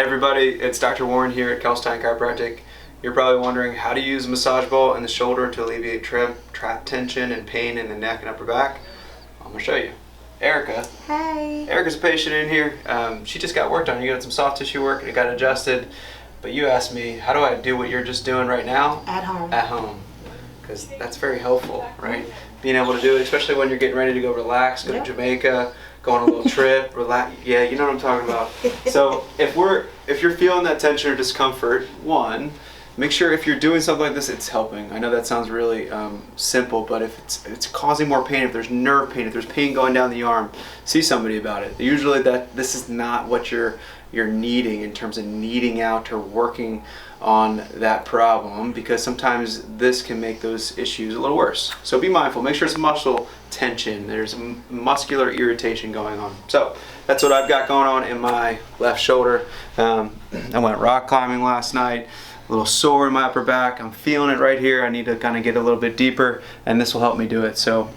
Everybody, it's Dr. Warren here at Kalkstein Chiropractic. You're probably wondering how to use a massage ball in the shoulder to alleviate trap tension and pain in the neck and upper back. I'm going to show you. Erica. Hi. Erica's a patient in here. She just got worked on. You got some soft tissue work and it got adjusted. But you asked me, how do I do what you're just doing right now? At home. At home. Because that's very helpful, right? Being able to do it, especially when you're getting ready to go relax, go to Jamaica, go on a little trip, relax. Yeah, you know what I'm talking about. So if you're feeling that tension or discomfort, one, make sure if you're doing something like this, it's helping. I know that sounds really simple, but if it's causing more pain, if there's nerve pain, if there's pain going down the arm, see somebody about it. Usually this is not what you're needing in terms of needing out or working on that problem, because sometimes this can make those issues a little worse. So be mindful, make sure it's muscle tension, there's muscular irritation going on. So that's what I've got going on in my left shoulder. I went rock climbing last night, a little sore in my upper back. I'm feeling it right here. I need to kind of get a little bit deeper, and this will help me do it. So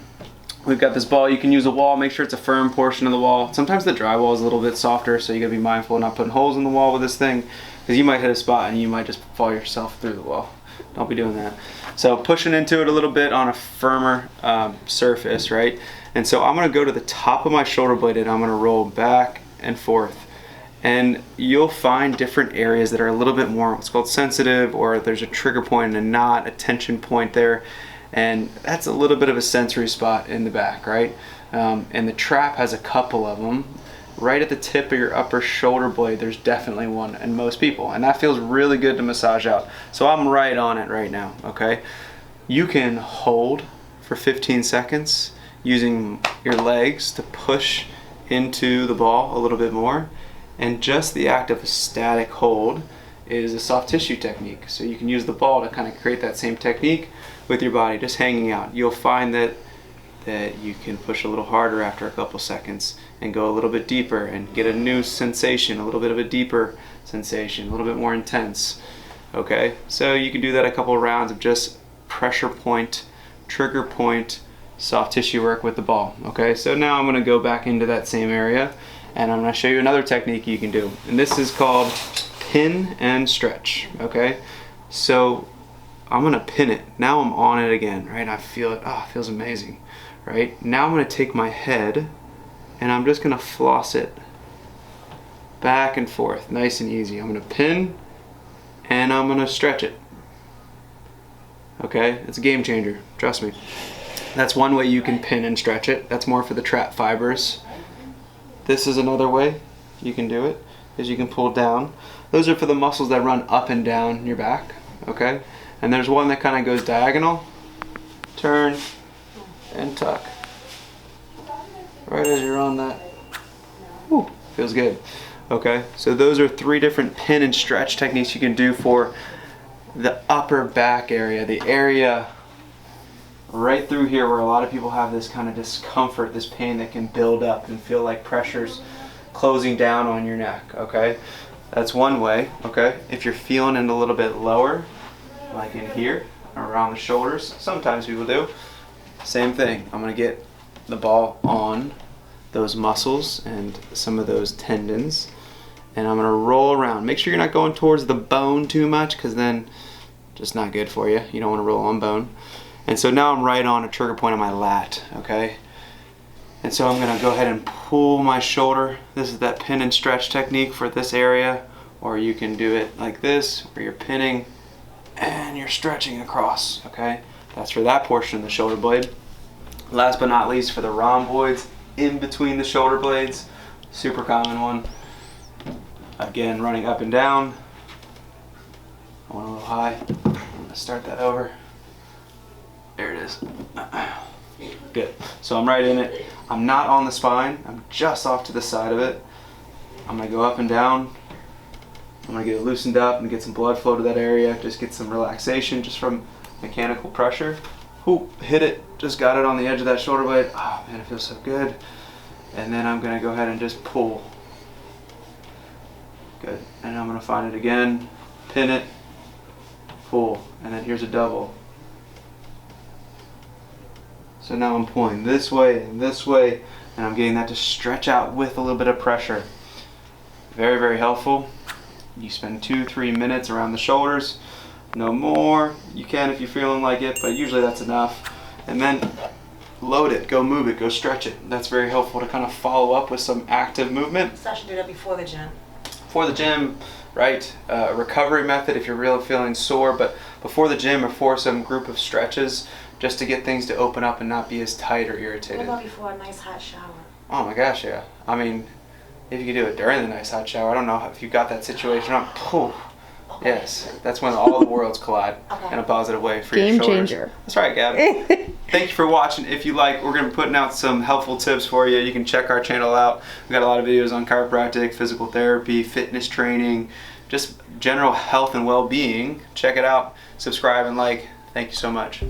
we've got this ball. You can use a wall, make sure it's a firm portion of the wall. Sometimes the drywall is a little bit softer, so you gotta be mindful of not putting holes in the wall with this thing, because you might hit a spot and you might just fall yourself through the wall. Don't be doing that. So pushing into it a little bit on a firmer surface, right? And so I'm gonna go to the top of my shoulder blade and I'm gonna roll back and forth. And you'll find different areas that are a little bit more what's called sensitive, or there's a trigger point and a knot, a tension point there. And that's a little bit of a sensory spot in the back, right? And the trap has a couple of them. Right at the tip of your upper shoulder blade, there's definitely one in most people, and that feels really good to massage out. So I'm right on it right now, okay? You can hold for 15 seconds using your legs to push into the ball a little bit more, and just the act of a static hold is a soft tissue technique. So you can use the ball to kind of create that same technique with your body, just hanging out. You'll find that you can push a little harder after a couple seconds and go a little bit deeper and get a new sensation, a little bit of a deeper sensation, a little bit more intense. Okay, so you can do that a couple of rounds of just pressure point, trigger point, soft tissue work with the ball. Okay, so now I'm going to go back into that same area and I'm going to show you another technique you can do, and this is called pin and stretch. Okay, so I'm gonna pin it. Now I'm on it again, right? I feel it. Oh, it feels amazing, right? Now I'm gonna take my head and I'm just gonna floss it back and forth, nice and easy. I'm gonna pin and I'm gonna stretch it. Okay, it's a game changer, trust me. That's one way you can pin and stretch it. That's more for the trap fibers. This is another way you can do it, is you can pull down. Those are for the muscles that run up and down your back, okay? And there's one that kind of goes diagonal, turn, and tuck. Right as you're on that. Whew, feels good. Okay, so those are 3 different pin and stretch techniques you can do for the upper back area, the area right through here where a lot of people have this kind of discomfort, this pain that can build up and feel like pressure's closing down on your neck, okay? That's one way, okay? If you're feeling it a little bit lower, like in here, around the shoulders, sometimes people do, same thing. I'm gonna get the ball on those muscles and some of those tendons, and I'm gonna roll around. Make sure you're not going towards the bone too much, because then just not good for you. You don't want to roll on bone. And so now I'm right on a trigger point on my lat, okay? And so I'm gonna go ahead and pull my shoulder. This is that pin and stretch technique for this area, or you can do it like this, where you're pinning and you're stretching across, okay? That's for that portion of the shoulder blade. Last but not least, for the rhomboids in between the shoulder blades, super common one. Again, running up and down. I went a little high. I'm gonna start that over. There it is. Good. So I'm right in it. I'm not on the spine. I'm just off to the side of it. I'm gonna go up and down. I'm gonna get it loosened up and get some blood flow to that area. Just get some relaxation just from mechanical pressure. Ooh, hit it. Just got it on the edge of that shoulder blade. Oh man, it feels so good. And then I'm gonna go ahead and just pull. Good. And I'm gonna find it again, pin it, pull, and then here's a double. So now I'm pulling this way, and I'm getting that to stretch out with a little bit of pressure. Very, very helpful. You spend 2-3 minutes around the shoulders, no more. You can if you're feeling like it, but usually that's enough. And then load it, go move it, go stretch it. That's very helpful to kind of follow up with some active movement. So I should do that before the gym? Before the gym, right? Recovery method if you're really feeling sore, but before the gym or for some group of stretches, just to get things to open up and not be as tight or irritated. What about before a nice hot shower? Oh my gosh, yeah. I mean, if you could do it during the nice hot shower, I don't know if you got that situation. Okay. Yes, that's when all the worlds collide in a positive way for your shoulders. Game changer. That's right, Gabby. Thank you for watching. If you like, we're going to be putting out some helpful tips for you. You can check our channel out. We've got a lot of videos on chiropractic, physical therapy, fitness training, just general health and well-being. Check it out. Subscribe and like. Thank you so much.